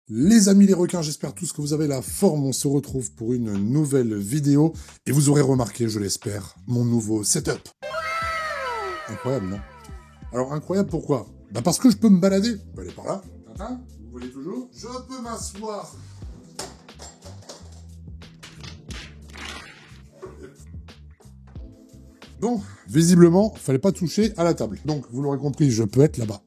Les amis les requins, j'espère tous que vous avez la forme. On se retrouve pour une nouvelle vidéo. Et vous aurez remarqué, je l'espère, mon nouveau setup. Incroyable, non? Alors incroyable pourquoi? Bah parce que je peux me balader. Je peux aller par là. Tintin, vous voyez toujours? Je peux m'asseoir. Bon, visiblement, fallait pas toucher à la table. Donc, vous l'aurez compris, je peux être là-bas.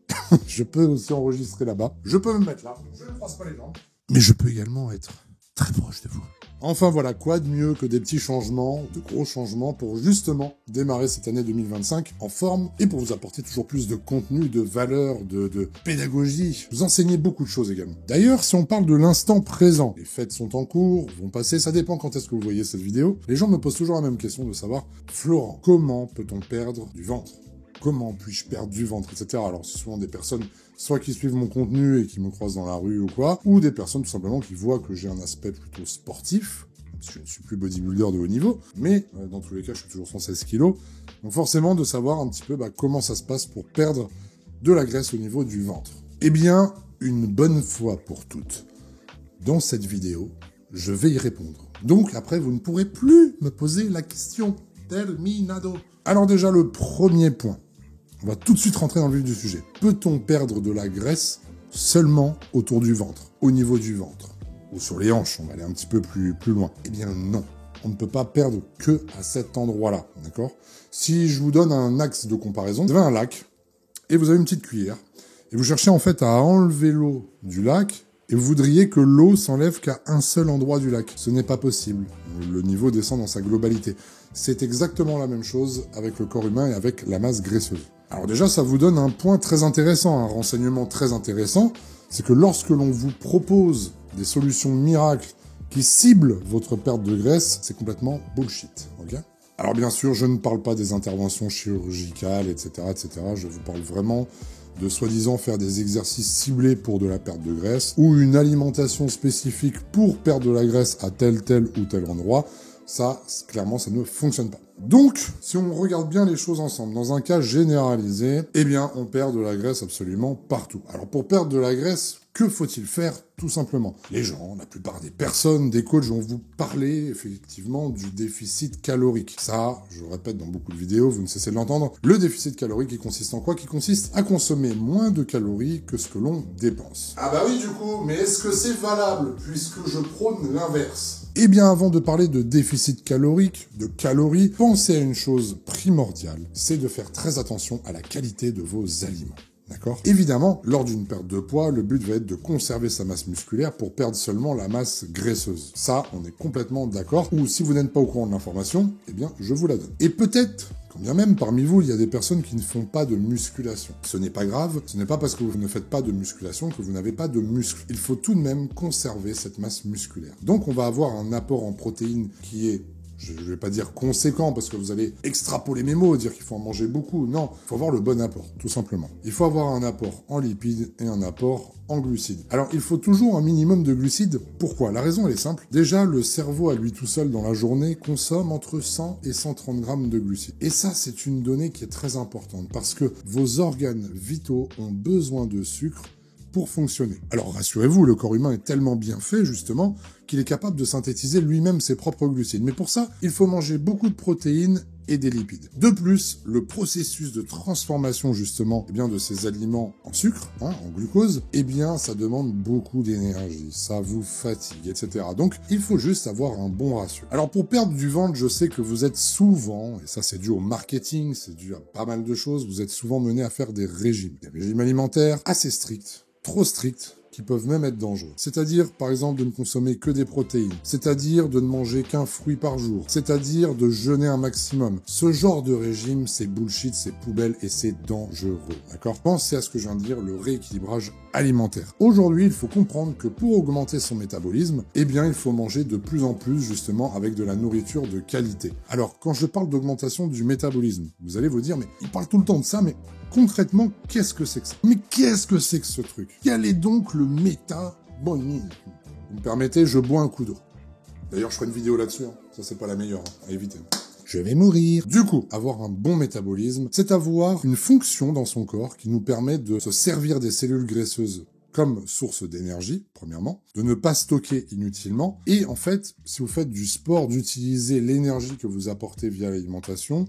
Je peux aussi enregistrer là-bas. Je peux me mettre là. Je ne croise pas les jambes. Mais je peux également être très proche de vous. Enfin voilà, quoi de mieux que des petits changements, de gros changements pour justement démarrer cette année 2025 en forme et pour vous apporter toujours plus de contenu, de valeur, de pédagogie. Vous enseignez beaucoup de choses également. D'ailleurs, si on parle de l'instant présent, les fêtes sont en cours, vont passer, ça dépend quand est-ce que vous voyez cette vidéo. Les gens me posent toujours la même question de savoir, Florent, comment peut-on perdre du ventre? Comment puis-je perdre du ventre, etc. Alors, c'est souvent des personnes, soit qui suivent mon contenu et qui me croisent dans la rue ou quoi, ou des personnes tout simplement qui voient que j'ai un aspect plutôt sportif, parce que je ne suis plus bodybuilder de haut niveau, mais dans tous les cas, je suis toujours 116 kilos. Donc forcément, de savoir un petit peu comment ça se passe pour perdre de la graisse au niveau du ventre. Eh bien, une bonne fois pour toutes, dans cette vidéo, je vais y répondre. Donc après, vous ne pourrez plus me poser la question. Tell me nado. Alors déjà, le premier point. On va tout de suite rentrer dans le vif du sujet. Peut-on perdre de la graisse seulement autour du ventre, au niveau du ventre, ou sur les hanches? On va aller un petit peu plus loin. Eh bien non, on ne peut pas perdre que à cet endroit-là, d'accord? Si je vous donne un axe de comparaison, vous avez un lac, et vous avez une petite cuillère, et vous cherchez en fait à enlever l'eau du lac, et vous voudriez que l'eau s'enlève qu'à un seul endroit du lac. Ce n'est pas possible. Le niveau descend dans sa globalité. C'est exactement la même chose avec le corps humain et avec la masse graisseuse. Alors déjà, ça vous donne un point très intéressant, un renseignement très intéressant, c'est que lorsque l'on vous propose des solutions miracles qui ciblent votre perte de graisse, c'est complètement bullshit, ok? Alors bien sûr, je ne parle pas des interventions chirurgicales, etc., etc. Je vous parle vraiment de soi-disant faire des exercices ciblés pour de la perte de graisse, ou une alimentation spécifique pour perdre de la graisse à tel ou tel endroit. Ça, clairement, ça ne fonctionne pas. Donc, si on regarde bien les choses ensemble, dans un cas généralisé, eh bien, on perd de la graisse absolument partout. Alors, pour perdre de la graisse, que faut-il faire? Tout simplement. Les gens, la plupart des personnes, des coachs vont vous parler, effectivement, du déficit calorique. Ça, je le répète dans beaucoup de vidéos, vous ne cessez de l'entendre. Le déficit calorique, il consiste en quoi? Qui consiste à consommer moins de calories que ce que l'on dépense. Ah bah oui, du coup, mais est-ce que c'est valable, puisque je prône l'inverse? Eh bien, avant de parler de déficit calorique, de calories, pensez à une chose primordiale, c'est de faire très attention à la qualité de vos aliments. D'accord? Évidemment, lors d'une perte de poids, le but va être de conserver sa masse musculaire pour perdre seulement la masse graisseuse. Ça, on est complètement d'accord. Ou si vous n'êtes pas au courant de l'information, eh bien, je vous la donne. Et peut-être, quand bien même parmi vous, il y a des personnes qui ne font pas de musculation. Ce n'est pas grave, ce n'est pas parce que vous ne faites pas de musculation que vous n'avez pas de muscles. Il faut tout de même conserver cette masse musculaire. Donc, on va avoir un apport en protéines qui est, je ne vais pas dire conséquent, parce que vous allez extrapoler mes mots, dire qu'il faut en manger beaucoup. Non, il faut avoir le bon apport, tout simplement. Il faut avoir un apport en lipides et un apport en glucides. Alors, il faut toujours un minimum de glucides. Pourquoi? La raison, elle est simple. Déjà, le cerveau, à lui tout seul, dans la journée, consomme entre 100 et 130 grammes de glucides. Et ça, c'est une donnée qui est très importante, parce que vos organes vitaux ont besoin de sucre pour fonctionner. Alors rassurez-vous, le corps humain est tellement bien fait, justement, qu'il est capable de synthétiser lui-même ses propres glucides. Mais pour ça, il faut manger beaucoup de protéines et des lipides. De plus, le processus de transformation, justement, de ces aliments en sucre, en glucose, ça demande beaucoup d'énergie, ça vous fatigue, etc. Donc, il faut juste avoir un bon ratio. Alors, pour perdre du ventre, je sais que vous êtes souvent, et ça c'est dû au marketing, c'est dû à pas mal de choses, vous êtes souvent menés à faire des régimes alimentaires assez stricts, trop stricts, qui peuvent même être dangereux. C'est-à-dire, par exemple, de ne consommer que des protéines. C'est-à-dire de ne manger qu'un fruit par jour. C'est-à-dire de jeûner un maximum. Ce genre de régime, c'est bullshit, c'est poubelle et c'est dangereux. D'accord? Pensez à ce que je viens de dire, le rééquilibrage alimentaire. Aujourd'hui, il faut comprendre que pour augmenter son métabolisme, il faut manger de plus en plus, justement, avec de la nourriture de qualité. Alors, quand je parle d'augmentation du métabolisme, vous allez vous dire, mais il parle tout le temps de ça, mais concrètement, qu'est-ce que c'est que ça? Mais qu'est-ce que c'est que ce truc? Quel est donc le métabolisme? Vous me permettez, je bois un coup d'eau. D'ailleurs, je ferai une vidéo là-dessus, hein. Ça, c'est pas la meilleure, à éviter. Je vais mourir. Du coup, avoir un bon métabolisme, c'est avoir une fonction dans son corps qui nous permet de se servir des cellules graisseuses comme source d'énergie, premièrement, de ne pas stocker inutilement, et en fait, si vous faites du sport, d'utiliser l'énergie que vous apportez via l'alimentation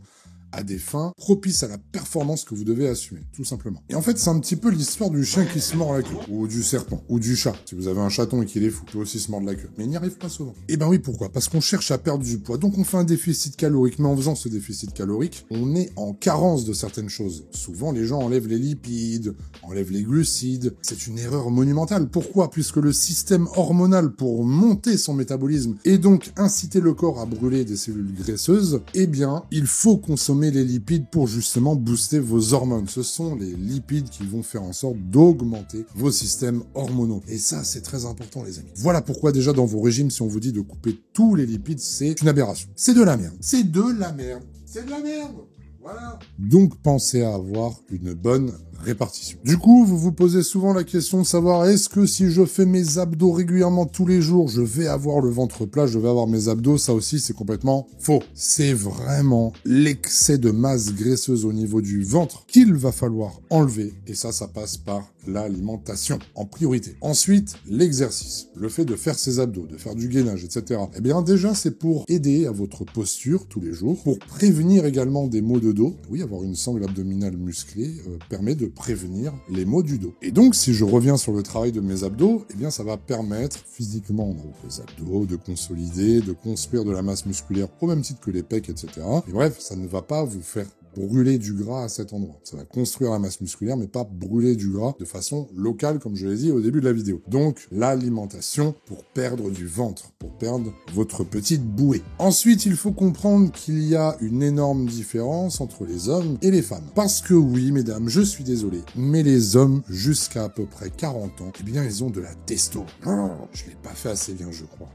à des fins propices à la performance que vous devez assumer, tout simplement. Et en fait, c'est un petit peu l'histoire du chien qui se mord la queue, ou du serpent, ou du chat. Si vous avez un chaton et qu'il est fou, il peut aussi se mordre la queue. Mais il n'y arrive pas souvent. Et ben oui, pourquoi? Parce qu'on cherche à perdre du poids, donc on fait un déficit calorique, mais en faisant ce déficit calorique, on est en carence de certaines choses. Souvent, les gens enlèvent les lipides, enlèvent les glucides. C'est une erreur monumentale. Pourquoi? Puisque le système hormonal, pour monter son métabolisme, et donc inciter le corps à brûler des cellules graisseuses, eh bien, il faut consommer les lipides pour justement booster vos hormones. Ce sont les lipides qui vont faire en sorte d'augmenter vos systèmes hormonaux. Et ça, c'est très important, les amis. Voilà pourquoi déjà dans vos régimes, si on vous dit de couper tous les lipides, c'est une aberration. C'est de la merde. C'est de la merde. C'est de la merde. Voilà. Donc, pensez à avoir une bonne répartition. Du coup, vous vous posez souvent la question de savoir est-ce que si je fais mes abdos régulièrement tous les jours, je vais avoir le ventre plat, je vais avoir mes abdos? Ça aussi, c'est complètement faux. C'est vraiment l'excès de masse graisseuse au niveau du ventre qu'il va falloir enlever. Et ça passe par l'alimentation en priorité. Ensuite, l'exercice. Le fait de faire ses abdos, de faire du gainage, etc. Eh bien, déjà, c'est pour aider à votre posture tous les jours, pour prévenir également des maux de dos. Oui, avoir une sangle abdominale musclée permet de prévenir les maux du dos. Et donc, si je reviens sur le travail de mes abdos, eh bien, ça va permettre physiquement les abdos de consolider, de construire de la masse musculaire au même titre que les pecs, etc. Et bref, ça ne va pas vous faire brûler du gras à cet endroit. Ça va construire la masse musculaire, mais pas brûler du gras de façon locale, comme je l'ai dit au début de la vidéo. Donc, l'alimentation pour perdre du ventre, pour perdre votre petite bouée. Ensuite, il faut comprendre qu'il y a une énorme différence entre les hommes et les femmes. Parce que oui, mesdames, je suis désolé, mais les hommes, jusqu'à peu près 40 ans, eh bien, ils ont de la testo. Je l'ai pas fait assez bien, je crois.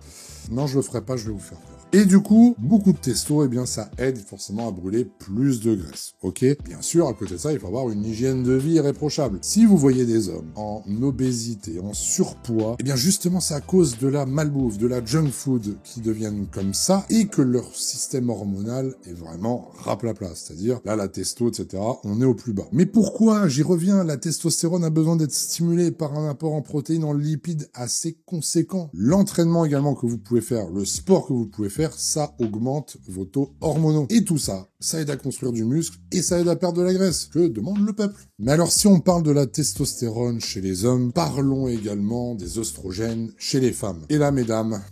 Non, je le ferai pas, je vais vous faire peur. Et du coup, beaucoup de testo, eh bien, ça aide forcément à brûler plus de graisse, ok? Bien sûr, à côté de ça, il faut avoir une hygiène de vie irréprochable. Si vous voyez des hommes en obésité, en surpoids, eh bien, justement, c'est à cause de la malbouffe, de la junk food qui deviennent comme ça et que leur système hormonal est vraiment raplapla. C'est-à-dire, là, la testo, etc., on est au plus bas. Mais pourquoi? J'y reviens, la testostérone a besoin d'être stimulée par un apport en protéines, en lipides assez conséquent. L'entraînement également que vous pouvez faire, le sport que vous pouvez faire, ça augmente vos taux hormonaux. Et tout ça, ça aide à construire du muscle et ça aide à perdre de la graisse, que demande le peuple. Mais alors si on parle de la testostérone chez les hommes, parlons également des oestrogènes chez les femmes. Et là, mesdames,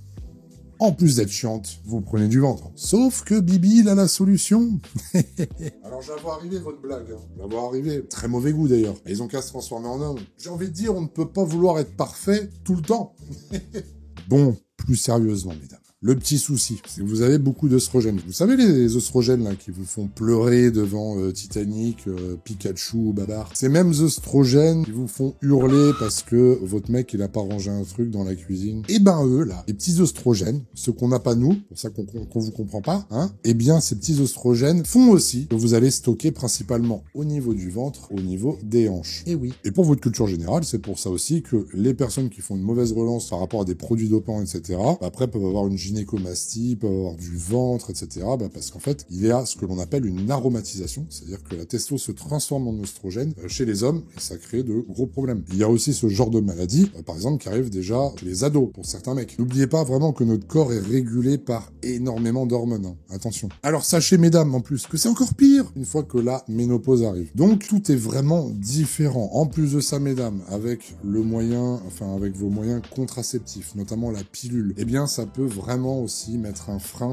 en plus d'être chiante, vous prenez du ventre. Sauf que Bibi, il a la solution. Alors, je la vois arriver, votre blague. Je la vois arriver. Très mauvais goût, d'ailleurs. Ils ont qu'à se transformer en homme. J'ai envie de dire, on ne peut pas vouloir être parfait tout le temps. Bon, plus sérieusement, mesdames. Le petit souci, c'est que vous avez beaucoup d'œstrogènes. Vous savez les œstrogènes là qui vous font pleurer devant Titanic, Pikachu, Babar. Ces mêmes œstrogènes qui vous font hurler parce que votre mec il a pas rangé un truc dans la cuisine. Et ben eux là, les petits œstrogènes, ceux qu'on n'a pas nous, pour ça qu'on vous comprend pas, hein. Eh bien ces petits œstrogènes font aussi que vous allez stocker principalement au niveau du ventre, au niveau des hanches. Et oui. Et pour votre culture générale, c'est pour ça aussi que les personnes qui font une mauvaise relance par rapport à des produits dopants, etc. Après peuvent avoir une gynécomastie, peut avoir du ventre, etc. Parce qu'en fait, il y a ce que l'on appelle une aromatisation, c'est-à-dire que la testo se transforme en oestrogène chez les hommes et ça crée de gros problèmes. Il y a aussi ce genre de maladie, par exemple, qui arrive déjà chez les ados, pour certains mecs. N'oubliez pas vraiment que notre corps est régulé par énormément d'hormones. Hein. Attention. Alors sachez, mesdames, en plus, que c'est encore pire une fois que la ménopause arrive. Donc tout est vraiment différent. En plus de ça, mesdames, avec le moyen, enfin avec vos moyens contraceptifs, notamment la pilule, eh bien ça peut vraiment aussi mettre un frein,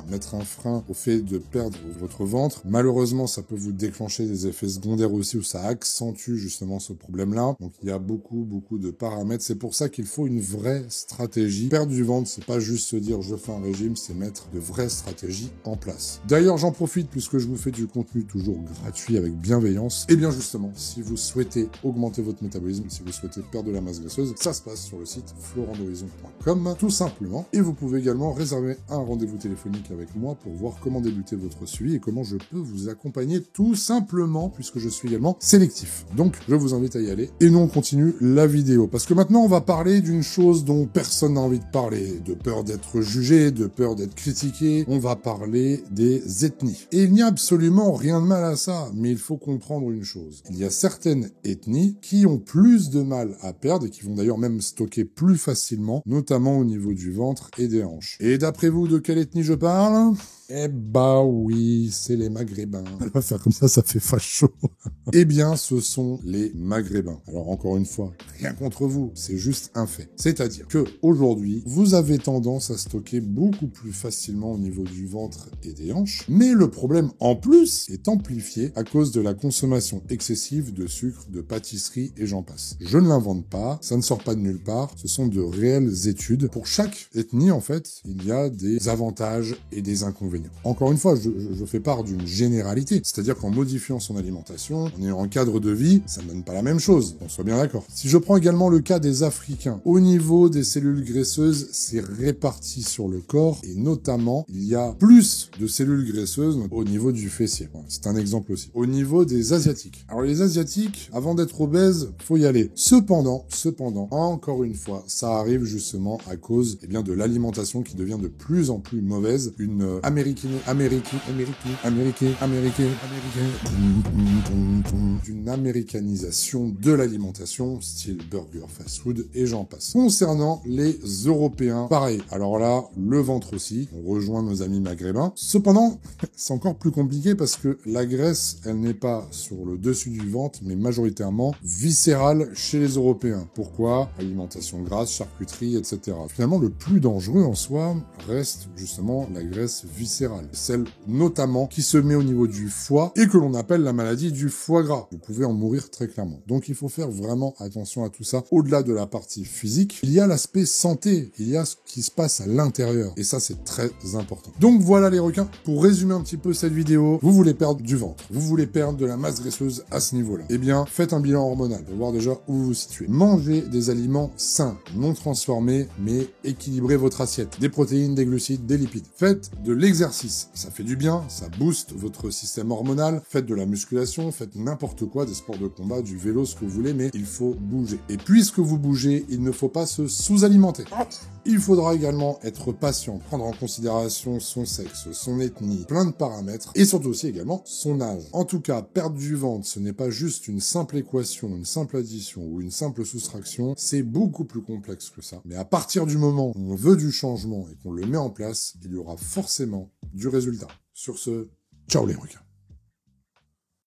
mettre un frein au fait de perdre votre ventre. Malheureusement, ça peut vous déclencher des effets secondaires aussi où ça accentue justement ce problème-là. Donc il y a beaucoup de paramètres. C'est pour ça qu'il faut une vraie stratégie. Perdre du ventre, c'est pas juste se dire je fais un régime, c'est mettre de vraies stratégies en place. D'ailleurs, j'en profite puisque je vous fais du contenu toujours gratuit avec bienveillance. Et bien justement, si vous souhaitez augmenter votre métabolisme, si vous souhaitez perdre de la masse graisseuse, ça se passe sur le site florenthorizon.com tout simplement. Et vous pouvez pouvez également réserver un rendez-vous téléphonique avec moi pour voir comment débuter votre suivi et comment je peux vous accompagner tout simplement, puisque je suis également sélectif. Donc, je vous invite à y aller. Et nous, on continue la vidéo. Parce que maintenant, on va parler d'une chose dont personne n'a envie de parler. De peur d'être jugé, de peur d'être critiqué. On va parler des ethnies. Et il n'y a absolument rien de mal à ça. Mais il faut comprendre une chose. Il y a certaines ethnies qui ont plus de mal à perdre et qui vont d'ailleurs même stocker plus facilement, notamment au niveau du ventre et des hanches. Et d'après vous, de quelle ethnie je parle ? Eh bah oui, c'est les Maghrébins. Elle va faire comme ça fait facho. Eh bien, ce sont les Maghrébins. Alors encore une fois, rien contre vous, c'est juste un fait. C'est-à-dire que aujourd'hui, vous avez tendance à stocker beaucoup plus facilement au niveau du ventre et des hanches, mais le problème en plus est amplifié à cause de la consommation excessive de sucre, de pâtisserie et j'en passe. Je ne l'invente pas, ça ne sort pas de nulle part, ce sont de réelles études. Pour chaque ethnie, en fait, il y a des avantages et des inconvénients. Encore une fois, je fais part d'une généralité, c'est-à-dire qu'en modifiant son alimentation, en ayant un cadre de vie, ça ne donne pas la même chose, on soit bien d'accord. Si je prends également le cas des Africains, au niveau des cellules graisseuses, c'est réparti sur le corps, et notamment, il y a plus de cellules graisseuses au niveau du fessier. Voilà, c'est un exemple aussi. Au niveau des Asiatiques. Alors les Asiatiques, avant d'être obèses, faut y aller. Cependant, encore une fois, ça arrive justement à cause de l'alimentation qui devient de plus en plus mauvaise, une d'une américanisation de l'alimentation, style burger, fast-food, et j'en passe. Concernant les Européens, pareil. Alors là, le ventre aussi, on rejoint nos amis maghrébins. Cependant, c'est encore plus compliqué parce que la graisse, elle n'est pas sur le dessus du ventre, mais majoritairement viscérale chez les Européens. Pourquoi ? Alimentation grasse, charcuterie, etc. Finalement, le plus dangereux en soi reste justement la graisse viscérale, celle notamment qui se met au niveau du foie et que l'on appelle la maladie du foie gras. Vous pouvez en mourir très clairement. Donc il faut faire vraiment attention à tout ça. Au-delà de la partie physique, il y a l'aspect santé, il y a ce qui se passe à l'intérieur et ça c'est très important. Donc voilà les requins, pour résumer un petit peu cette vidéo, vous voulez perdre du ventre, vous voulez perdre de la masse graisseuse à ce niveau-là. Eh bien, faites un bilan hormonal pour voir déjà où vous vous situez. Mangez des aliments sains, non transformés, mais équilibrez votre assiette. Des protéines, des glucides, des lipides. Faites de l'exercice, ça fait du bien, ça booste votre système hormonal, faites de la musculation, faites n'importe quoi, des sports de combat, du vélo, ce que vous voulez, mais il faut bouger. Et puisque vous bougez, il ne faut pas se sous-alimenter. Il faudra également être patient, prendre en considération son sexe, son ethnie, plein de paramètres, et surtout aussi également son âge. En tout cas, perdre du ventre, ce n'est pas juste une simple équation, une simple addition ou une simple soustraction, c'est beaucoup plus complexe que ça. Mais à partir du moment où on veut du changement et qu'on le met en place, il y aura forcément du résultat. Sur ce, ciao les requins.